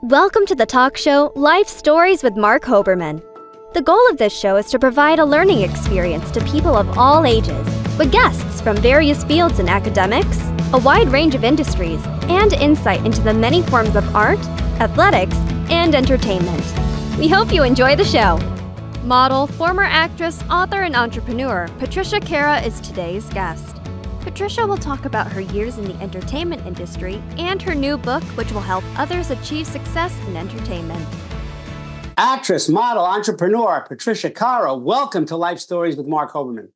Welcome to the talk show Life Stories with Marc Hoberman. The goal of this show is to provide a learning experience to people of all ages, with guests from various fields in academics, a wide range of industries, and insight into the many forms of art, athletics, and entertainment. We hope you enjoy the show. Model, former actress, author, and entrepreneur Patricia Kara is today's guest. Patricia will talk about her years in the entertainment industry and her new book, which will help others achieve success in entertainment. Actress, model, entrepreneur Patricia Kara, welcome to Life Stories with Marc Hoberman.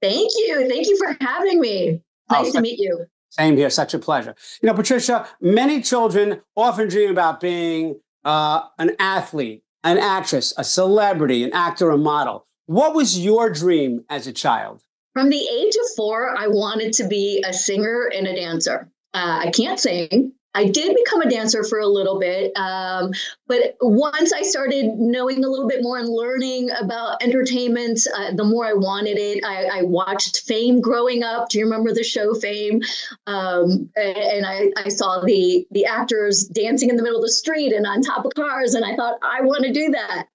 Thank you. Thank you for having me. Nice to meet you. Same here. Such a pleasure. You know, Patricia, many children often dream about being an athlete, an actress, a celebrity, an actor, a model. What was your dream as a child? From the age of 4, I wanted to be a singer and a dancer. I can't sing. I did become a dancer for a little bit, but once I started knowing a little bit more and learning about entertainment, the more I wanted it. I watched Fame growing up. Do you remember the show Fame? And I saw the actors dancing in the middle of the street and on top of cars, and I thought, I want to do that.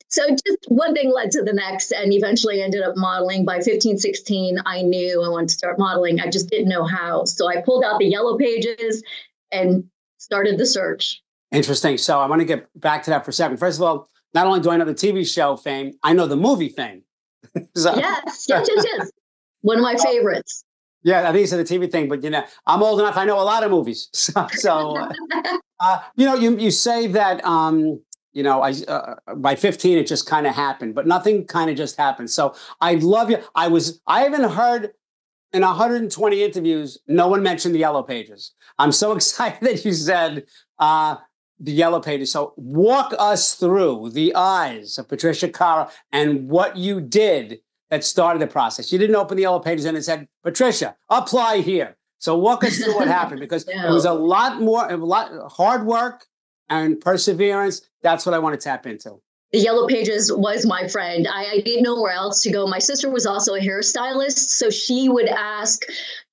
So just one thing led to the next, and eventually ended up modeling. By 15, 16, I knew I wanted to start modeling. I just didn't know how. So I pulled out the yellow pages and started the search. Interesting. So I want to get back to that for a second. First of all, not only do I know the TV show Fame, I know the movie Fame. Yes. One of my favorites. Yeah, I think it's the TV thing, but you know, I'm old enough. I know a lot of movies. You say that, by 15, it just kind of happened, but nothing kind of just happened. So I love you. I haven't heard in 120 interviews, no one mentioned the yellow pages. I'm so excited that you said the yellow pages. So walk us through the eyes of Patricia Kara and what you did that started the process. You didn't open the yellow pages and it said, Patricia, apply here. So walk us through what happened, because it was a lot hard work and perseverance. That's what I want to tap into. The yellow pages was my friend. I didn't know where else to go. My sister was also a hairstylist, so she would ask,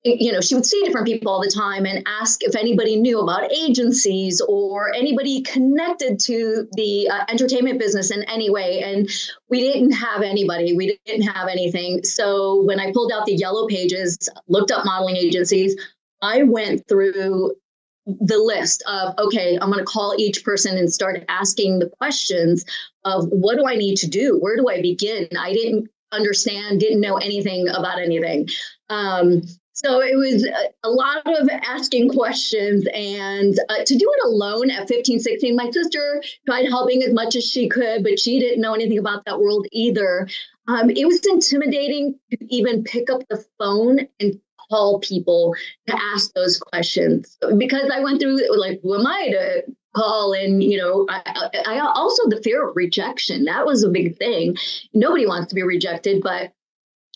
she would see different people all the time and ask if anybody knew about agencies or anybody connected to the entertainment business in any way. And we didn't have anybody. We didn't have anything. So when I pulled out the yellow pages, looked up modeling agencies, I went through the list of, okay, I'm going to call each person and start asking the questions of, what do I need to do? Where do I begin? I didn't understand, didn't know anything about anything. So it was a lot of asking questions, and to do it alone at 15, 16, my sister tried helping as much as she could, but she didn't know anything about that world either. It was intimidating to even pick up the phone and call people to ask those questions, because I went through, like, who am I to call? And, I also, the fear of rejection, that was a big thing. Nobody wants to be rejected, but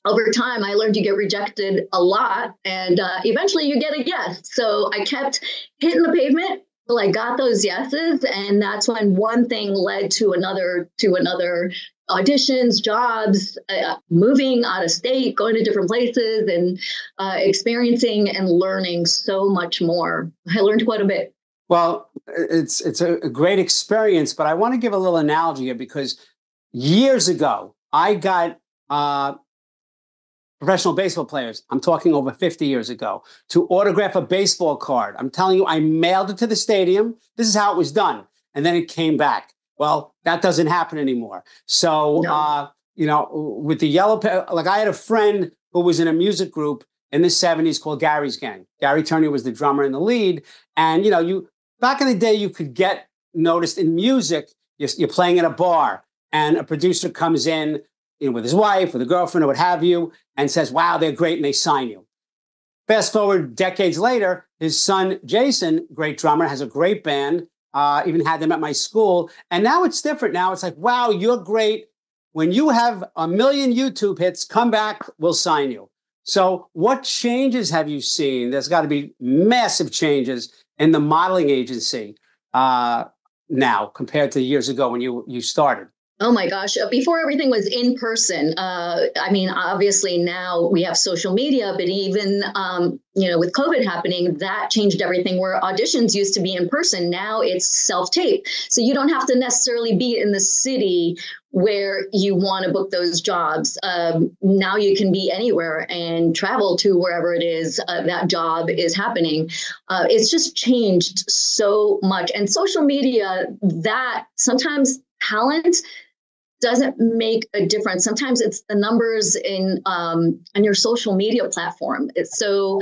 over time, I learned you get rejected a lot, and eventually you get a yes. So I kept hitting the pavement till I got those yeses, and that's when one thing led to another, auditions, jobs, moving out of state, going to different places, and experiencing and learning so much more. I learned quite a bit. Well, it's a great experience, but I want to give a little analogy here, because years ago, I got professional baseball players, I'm talking over 50 years ago, to autograph a baseball card. I'm telling you, I mailed it to the stadium. This is how it was done. And then it came back. Well, that doesn't happen anymore. So, with the yellow, like, I had a friend who was in a music group in the 70s called Gary's Gang. Gary Turney was the drummer and the lead. And, back in the day, you could get noticed in music. You're playing at a bar, and a producer comes in, with his wife or the girlfriend or what have you, and says, wow, they're great, and they sign you. Fast forward decades later, his son, Jason, great drummer, has a great band, even had them at my school. And now it's different. Now it's like, wow, you're great. When you have 1 million YouTube hits, come back, we'll sign you. So what changes have you seen? There's got to be massive changes in the modeling agency now compared to years ago when you started. Oh my gosh. Before everything was in person. Obviously now we have social media, but even with COVID happening, that changed everything, where auditions used to be in person. Now it's self-tape. So you don't have to necessarily be in the city where you want to book those jobs. Now you can be anywhere and travel to wherever it is that job is happening. It's just changed so much. And social media, that sometimes talent doesn't make a difference. Sometimes it's the numbers in on your social media platform. So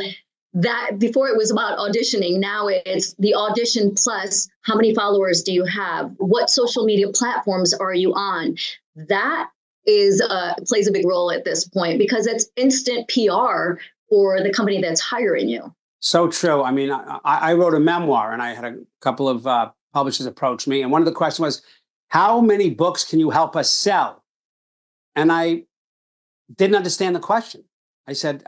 that before it was about auditioning, now it's the audition plus how many followers do you have? What social media platforms are you on? That is plays a big role at this point, because it's instant PR for the company that's hiring you. So true. I mean, I wrote a memoir, and I had a couple of publishers approach me, and one of the questions was, how many books can you help us sell? And I didn't understand the question. I said,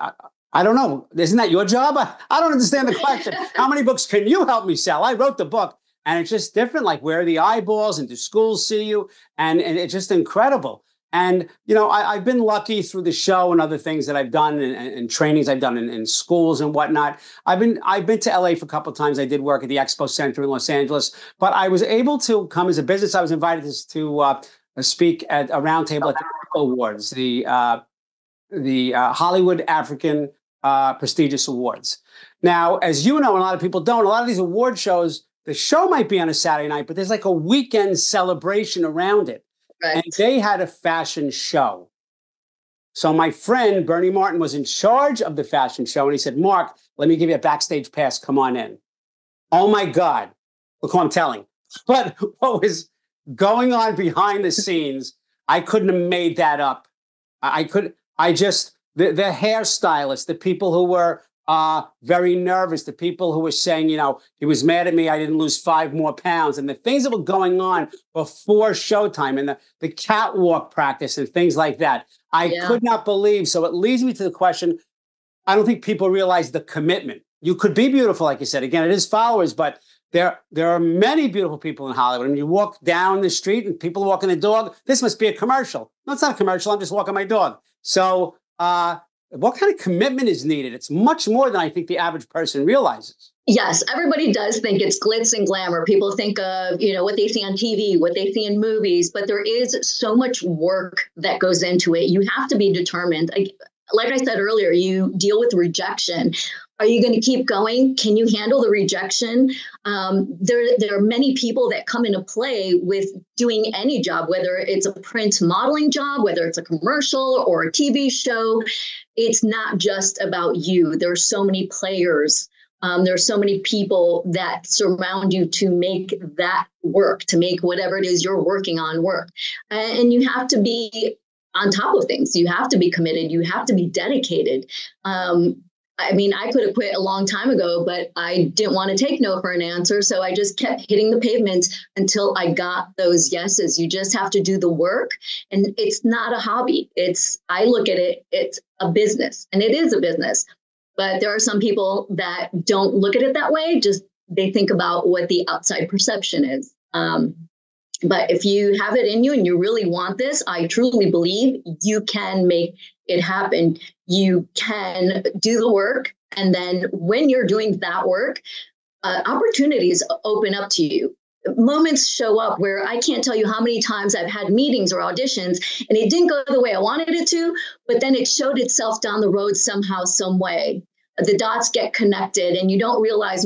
I don't know. Isn't that your job? I don't understand the question. How many books can you help me sell? I wrote the book, and it's just different. Like, where are the eyeballs, and do schools see you? And it's just incredible. And, I've been lucky through the show and other things that I've done, and trainings I've done in schools and whatnot. I've been to LA for a couple of times. I did work at the Expo Center in Los Angeles, but I was able to come as a business. I was invited to speak at a roundtable at the Awards, the Hollywood African prestigious awards. Now, as you know, and a lot of people don't, a lot of these award shows, the show might be on a Saturday night, but there's like a weekend celebration around it. Right. And they had a fashion show. So my friend, Bernie Martin, was in charge of the fashion show. And he said, Mark, let me give you a backstage pass. Come on in. Oh, my God. Look who I'm telling. But what was going on behind the scenes, I couldn't have made that up. The hairstylist, the people who were very nervous, the people who were saying, he was mad at me, I didn't lose 5 more pounds, and the things that were going on before showtime, and the catwalk practice and things like that. I could not believe. So it leads me to the question, I don't think people realize the commitment. You could be beautiful, like you said. Again, it is followers, but there are many beautiful people in Hollywood. And you walk down the street and people walking the dog, this must be a commercial. No, it's not a commercial. I'm just walking my dog. So, what kind of commitment is needed? It's much more than I think the average person realizes. Yes, everybody does think it's glitz and glamour. People think of, what they see on TV, what they see in movies, but there is so much work that goes into it. You have to be determined. Like I said earlier, you deal with rejection. Are you going to keep going? Can you handle the rejection? There are many people that come into play with doing any job, whether it's a print modeling job, whether it's a commercial or a TV show. It's not just about you. There are so many players. There are so many people that surround you to make that work, to make whatever it is you're working on work. And you have to be on top of things. You have to be committed. You have to be dedicated. I could have quit a long time ago, but I didn't want to take no for an answer. So I just kept hitting the pavement until I got those yeses. You just have to do the work. And it's not a hobby. I look at it, it's a business, and it is a business. But there are some people that don't look at it that way. Just they think about what the outside perception is. But if you have it in you and you really want this, I truly believe you can make it happen. You can do the work. And then when you're doing that work, opportunities open up to you. Moments show up where I can't tell you how many times I've had meetings or auditions and it didn't go the way I wanted it to, but then it showed itself down the road somehow, some way. The dots get connected and you don't realize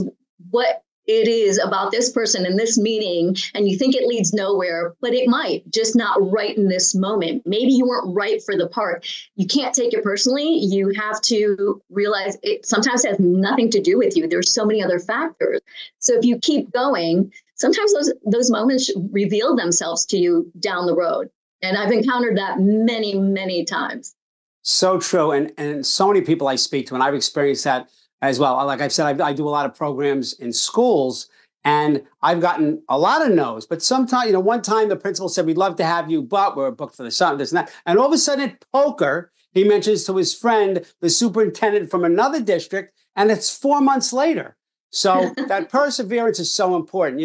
what it is about this person in this meeting, and you think it leads nowhere, but it might, just not right in this moment. Maybe you weren't right for the part. You can't take it personally. You have to realize it sometimes has nothing to do with you. There's so many other factors. So if you keep going, sometimes those moments reveal themselves to you down the road. And I've encountered that many, many times. So true. And so many people I speak to, and I've experienced that as well. Like I've said, I do a lot of programs in schools, and I've gotten a lot of no's. But sometimes, one time the principal said, we'd love to have you, but we're booked for the summer, this and that. And all of a sudden at poker, he mentions to his friend, the superintendent from another district, and it's 4 months later. So that perseverance is so important.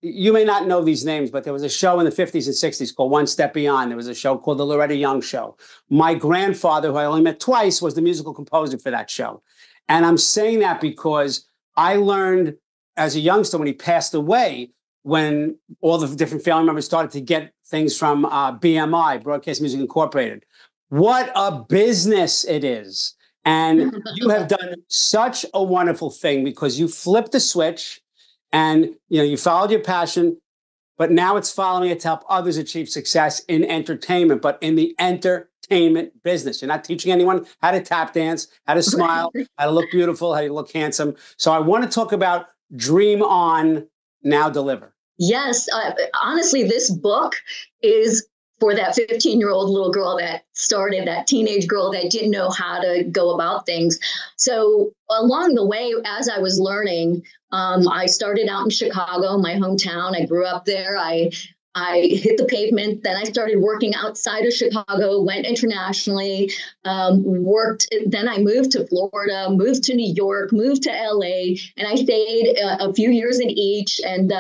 You may not know these names, but there was a show in the 50s and 60s called One Step Beyond. There was a show called The Loretta Young Show. My grandfather, who I only met twice, was the musical composer for that show. And I'm saying that because I learned as a youngster when he passed away, when all the different family members started to get things from BMI, Broadcast Music Incorporated. What a business it is. And you have done such a wonderful thing because you flipped the switch and you followed your passion, but now it's following it to help others achieve success in entertainment, but in the entertainment business. You're not teaching anyone how to tap dance, how to smile, how to look beautiful, how to look handsome. So I want to talk about Dream On, Now Deliver. Yes. Honestly, this book is for that 15-year-old little girl that started, that teenage girl that didn't know how to go about things. So along the way, as I was learning, I started out in Chicago, my hometown. I grew up there. I hit the pavement. Then I started working outside of Chicago, went internationally, worked. Then I moved to Florida, moved to New York, moved to LA, and I stayed a few years in each. And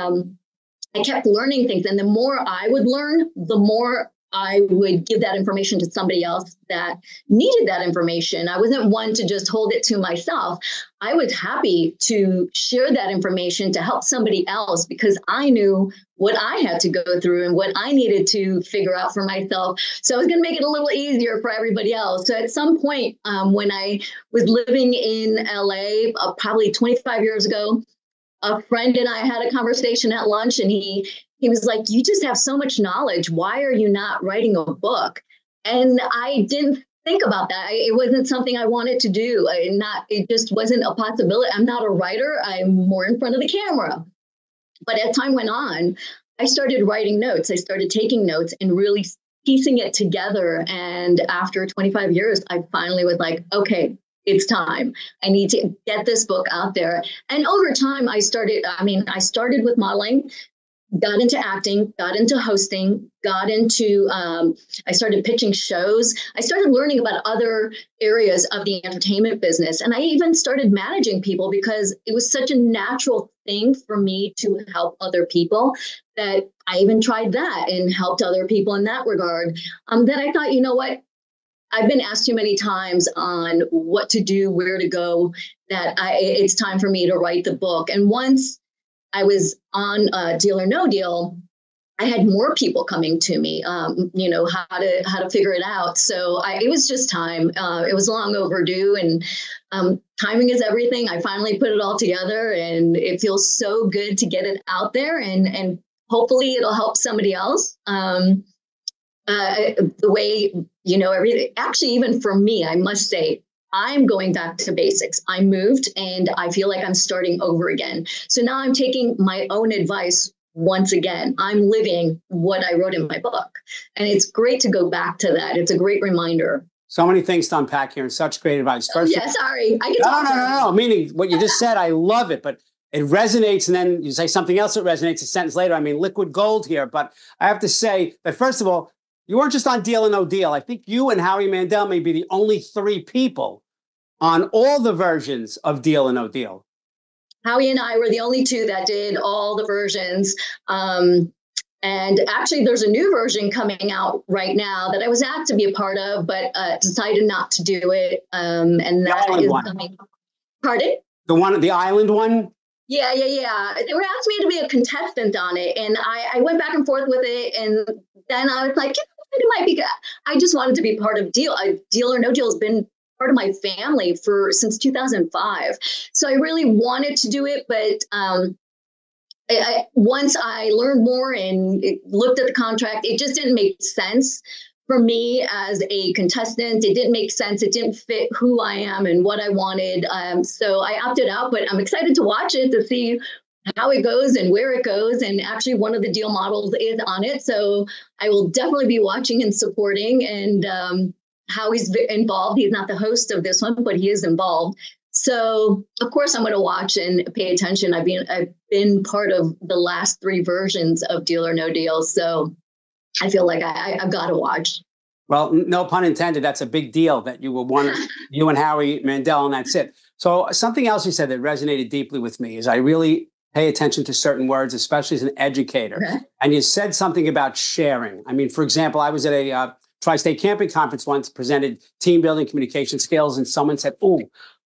I kept learning things. And the more I would learn, the more I would give that information to somebody else that needed that information. I wasn't one to just hold it to myself. I was happy to share that information to help somebody else because I knew what I had to go through and what I needed to figure out for myself. So I was going to make it a little easier for everybody else. So at some point, when I was living in LA, probably 25 years ago, a friend and I had a conversation at lunch, and he was like, "You just have so much knowledge. Why are you not writing a book?" And I didn't think about that. It wasn't something I wanted to do. It just wasn't a possibility. I'm not a writer. I'm more in front of the camera. But as time went on, I started writing notes. I started taking notes and really piecing it together. And after 25 years, I finally was like, okay, it's time. I need to get this book out there. And over time, I started with modeling, got into acting, got into hosting, I started pitching shows. I started learning about other areas of the entertainment business. And I even started managing people because it was such a natural thing for me to help other people that I even tried that and helped other people in that regard. That I thought, you know what? I've been asked too many times on what to do, where to go, that it's time for me to write the book. And once I was on Deal or No Deal, I had more people coming to me, how to figure it out. So it was just time. It was long overdue, and timing is everything. I finally put it all together, and it feels so good to get it out there, and hopefully it'll help somebody else. The way, everything, actually, even for me, I must say, I'm going back to basics. I moved and I feel like I'm starting over again. So now I'm taking my own advice once again. I'm living what I wrote in my book. And it's great to go back to that. It's a great reminder. So many things to unpack here and such great advice. First, sorry. No. Meaning what you just said, I love it, but it resonates. And then you say something else that resonates a sentence later. I mean, liquid gold here. But I have to say that, first of all, you weren't just on Deal or No Deal. I think you and Howie Mandel may be the only three people on all the versions of Deal or No Deal. Howie and I were the only two that did all the versions. And actually, there's a new version coming out right now that I was asked to be a part of, but decided not to do it. And that is coming. Pardon? The island one? Yeah. They were asking me to be a contestant on it. And I went back and forth with it. And then I was like, it might be good. I just wanted to be part of Deal. Deal or No Deal has been part of my family since 2005. So I really wanted to do it. But once I learned more and looked at the contract, it just didn't make sense for me as a contestant. It didn't make sense. It didn't fit who I am and what I wanted. So I opted out, but I'm excited to watch it to see how it goes and where it goes. And actually one of the Deal models is on it. So I will definitely be watching and supporting, and how he's involved. He's not the host of this one, but he is involved. So of course I'm going to watch and pay attention. I've been part of the last three versions of Deal or No Deal. So I feel like I've got to watch. Well, no pun intended. That's a big deal that you were one of you and Howie Mandel, and that's it. So something else you said that resonated deeply with me is I really pay attention to certain words, especially as an educator. Okay. And you said something about sharing. I mean, for example, I was at a Tri-State Camping Conference once, presented team building communication skills, and someone said, "Oh,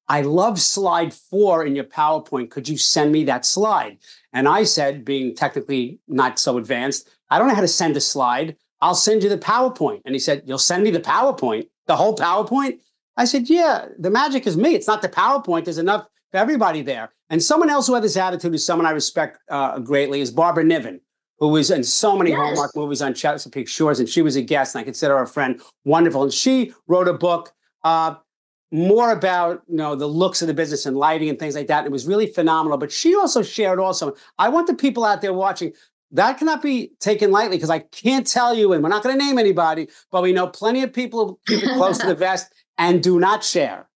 I love slide 4 in your PowerPoint. Could you send me that slide? And I said, being technically not so advanced, I don't know how to send a slide. I'll send you the PowerPoint. And he said, you'll send me the PowerPoint, the whole PowerPoint? I said, yeah, the magic is me. It's not the PowerPoint. There's enough for everybody there. And someone else who had this attitude is someone I respect greatly is Barbara Niven, who was in so many Hallmark movies on Chesapeake Shores. And she was a guest, and I consider her a friend, wonderful. And she wrote a book more about, the looks of the business and lighting and things like that. It was really phenomenal. But she also shared I want the people out there watching, that cannot be taken lightly, because I can't tell you, and we're not going to name anybody, but we know plenty of people who keep it close to the vest and do not share.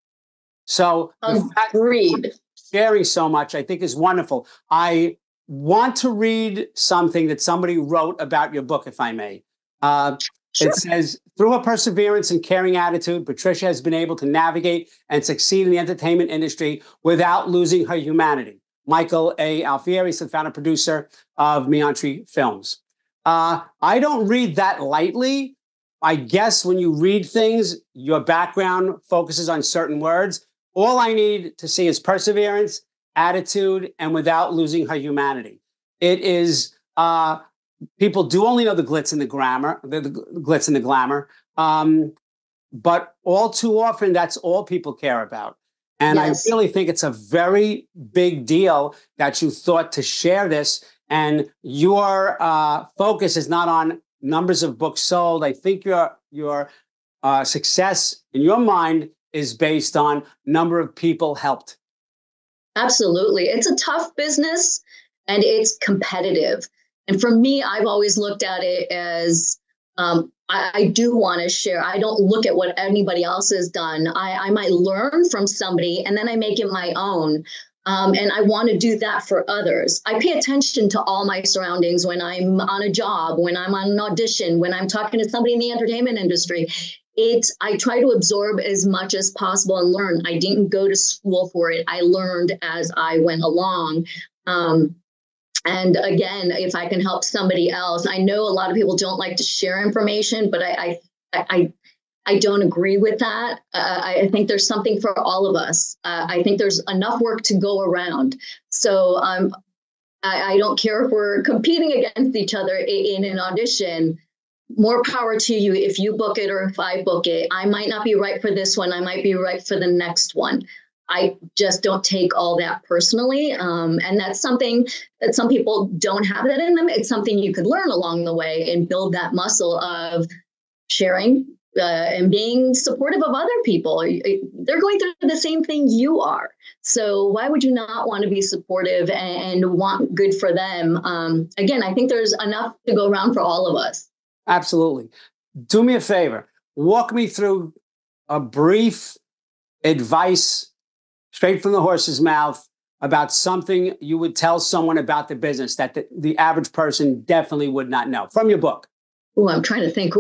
So agreed. Sharing so much, I think, is wonderful. I want to read something that somebody wrote about your book, if I may. Sure. It says, through her perseverance and caring attitude, Patricia has been able to navigate and succeed in the entertainment industry without losing her humanity. Michael A. Alfieri is the founder producer of Meontry Films. I don't read that lightly. I guess when you read things, your background focuses on certain words. All I need to see is perseverance, attitude, and without losing her humanity. It is, people do only know the glitz and the glamour, but all too often, that's all people care about. And yes. I really think it's a very big deal that you thought to share this, and your focus is not on numbers of books sold. I think your success in your mind is based on number of people helped. Absolutely. It's a tough business and it's competitive. And for me, I've always looked at it as I do want to share. I don't look at what anybody else has done. I might learn from somebody and then I make it my own. And I want to do that for others. I pay attention to all my surroundings when I'm on a job, when I'm on an audition, when I'm talking to somebody in the entertainment industry. I try to absorb as much as possible and learn. I didn't go to school for it. I learned as I went along. And again, if I can help somebody else, I know a lot of people don't like to share information, but I don't agree with that. I think there's something for all of us. I think there's enough work to go around. So I don't care if we're competing against each other in an audition. More power to you if you book it or if I book it. I might not be right for this one. I might be right for the next one. I just don't take all that personally. And that's something that some people don't have that in them. It's something you could learn along the way and build that muscle of sharing and being supportive of other people. They're going through the same thing you are. So why would you not want to be supportive and want good for them? Again, I think there's enough to go around for all of us. Absolutely. Do me a favor. Walk me through a brief advice straight from the horse's mouth about something you would tell someone about the business that the average person definitely would not know from your book. Oh, I'm trying to think.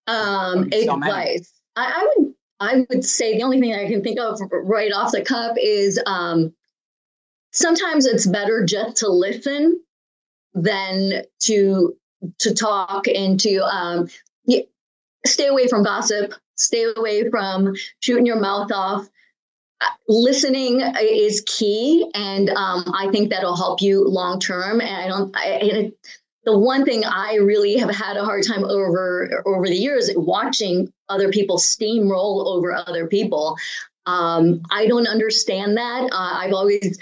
Advice. I would say the only thing I can think of right off the cuff is sometimes it's better just to listen than to talk and to stay away from gossip, stay away from shooting your mouth off. Listening is key, and I think that'll help you long term. And the one thing I really have had a hard time over the years watching other people steamroll over other people. I don't understand that. I've always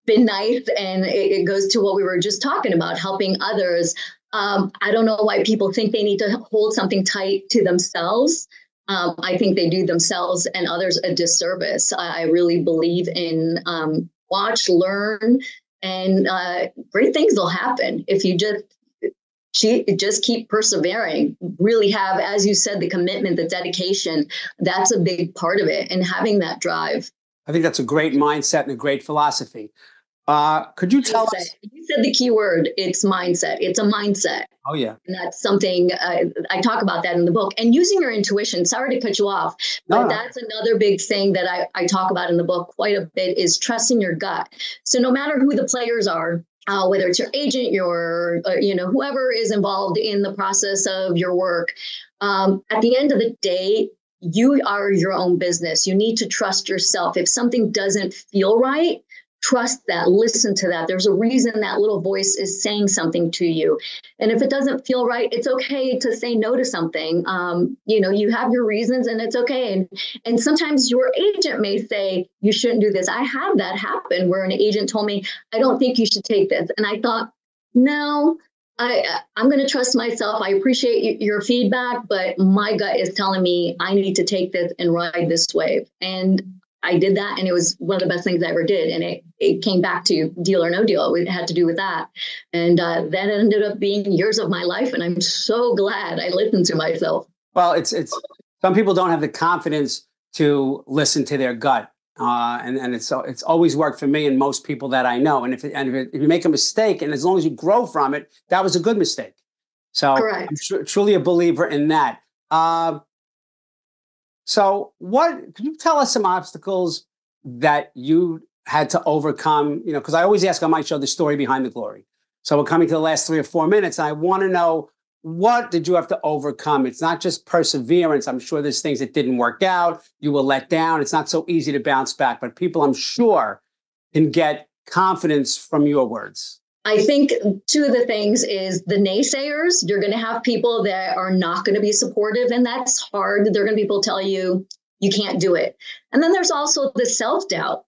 been nice, and it goes to what we were just talking about, helping others. I don't know why people think they need to hold something tight to themselves. I think they do themselves and others a disservice. I really believe in watch, learn, and great things will happen if you just keep persevering. Really have, as you said, the commitment, the dedication. That's a big part of it, and having that drive. I think that's a great mindset and a great philosophy. Could you tell us? You said the key word. It's mindset. It's a mindset. Oh, yeah. And that's something I talk about that in the book. And using your intuition. Sorry to cut you off, but that's another big thing that I talk about in the book quite a bit is trusting your gut. So no matter who the players are, whether it's your agent, your whoever is involved in the process of your work, at the end of the day, you are your own business. You need to trust yourself. If something doesn't feel right, trust that, listen to that. There's a reason that little voice is saying something to you. And if it doesn't feel right, it's okay to say no to something. You have your reasons and it's okay. And sometimes your agent may say, you shouldn't do this. I had that happen where an agent told me, I don't think you should take this. And I thought, no, I'm going to trust myself. I appreciate your feedback, but my gut is telling me I need to take this and ride this wave. And I did that, and it was one of the best things I ever did. And it came back to deal or no deal. It had to do with that. And that ended up being years of my life. And I'm so glad I listened to myself. Well, it's some people don't have the confidence to listen to their gut. And it's always worked for me and most people that I know. And if you make a mistake, and as long as you grow from it, that was a good mistake. So correct. I'm truly a believer in that. So could you tell us some obstacles that you had to overcome? Because I always ask on my show the story behind the glory. So we're coming to the last 3 or 4 minutes. And I want to know, what did you have to overcome? It's not just perseverance. I'm sure there's things that didn't work out. You were let down. It's not so easy to bounce back, but people, I'm sure, can get confidence from your words. I think two of the things is the naysayers. You're going to have people that are not going to be supportive, and that's hard. They're going to be people tell you, you can't do it. And then there's also the self-doubt.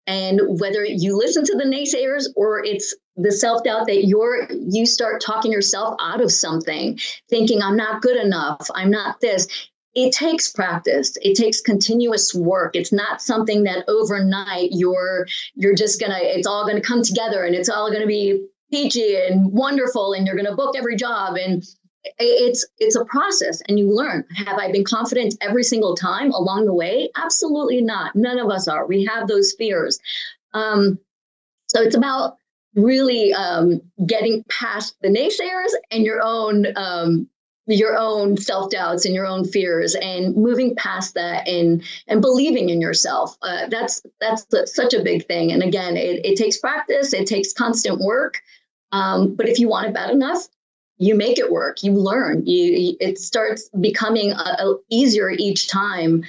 And whether you listen to the naysayers or it's the self-doubt that you start talking yourself out of something, thinking I'm not good enough, I'm not this. It takes practice. It takes continuous work. It's not something that overnight you're just it's all gonna come together and it's all gonna be peachy and wonderful and you're gonna book every job. And it's a process, and you learn. Have I been confident every single time along the way? Absolutely not. None of us are. We have those fears. So it's about really getting past the naysayers and your own self-doubts and your own fears, and moving past that and believing in yourself. That's such a big thing. And again, it takes practice. It takes constant work. But if you want it bad enough, you make it work. You learn. It starts becoming easier each time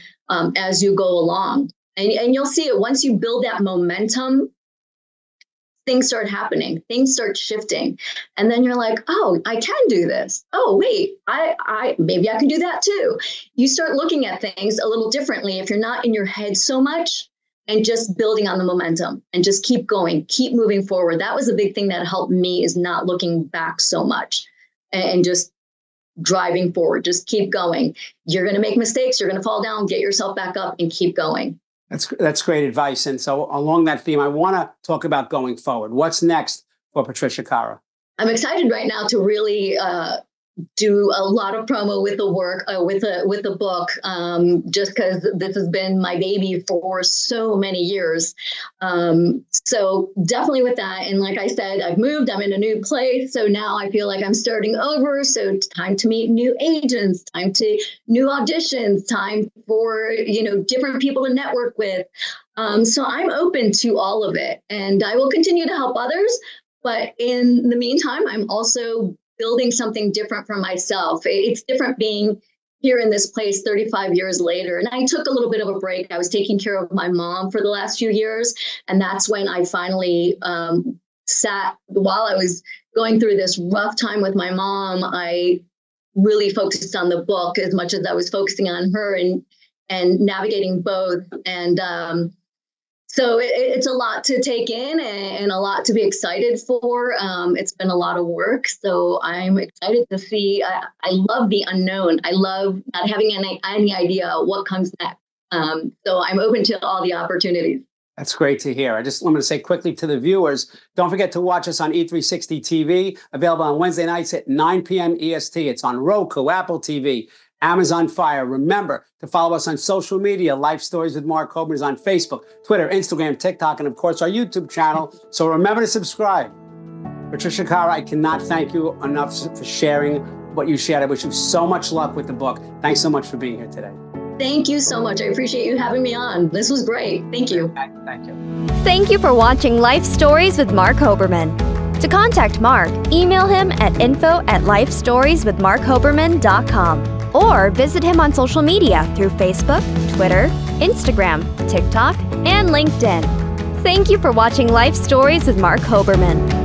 as you go along. And you'll see it once you build that momentum. Things start happening, things start shifting. And then you're like, oh, I can do this. Oh, wait, maybe I can do that too. You start looking at things a little differently if you're not in your head so much, and just building on the momentum and just keep going, keep moving forward. That was a big thing that helped me, is not looking back so much and just driving forward. Just keep going. You're going to make mistakes. You're going to fall down, get yourself back up and keep going. That's great advice. And so along that theme, I want to talk about going forward. What's next for Patricia Kara? I'm excited right now to really do a lot of promo with the work, with the book, just because this has been my baby for so many years. So definitely with that. And like I said, I've moved, I'm in a new place. So now I feel like I'm starting over. So it's time to meet new agents, time to new auditions, time for, different people to network with. So I'm open to all of it, and I will continue to help others. But in the meantime, I'm also building something different for myself. It's different being here in this place 35 years later. And I took a little bit of a break. I was taking care of my mom for the last few years. And that's when I finally sat, while I was going through this rough time with my mom, I really focused on the book as much as I was focusing on her and navigating both. And so it's a lot to take in and a lot to be excited for. It's been a lot of work. So I'm excited to see. I love the unknown. I love not having any idea what comes next. So I'm open to all the opportunities. That's great to hear. I'm going to say quickly to the viewers, don't forget to watch us on E360 TV, available on Wednesday nights at 9 p.m. EST. It's on Roku, Apple TV, Amazon Fire. Remember to follow us on social media. Life Stories with Marc Hoberman is on Facebook, Twitter, Instagram, TikTok, and of course our YouTube channel. So remember to subscribe. Patricia Kara, I cannot thank you enough for sharing what you shared. I wish you so much luck with the book. Thanks so much for being here today. Thank you so much. I appreciate you having me on. This was great. Thank you. Thank you. Thank you for watching Life Stories with Marc Hoberman. To contact Marc, email him at info@lifestorieswithmarchoberman.com. Or visit him on social media through Facebook, Twitter, Instagram, TikTok, and LinkedIn. Thank you for watching Life Stories with Marc Hoberman.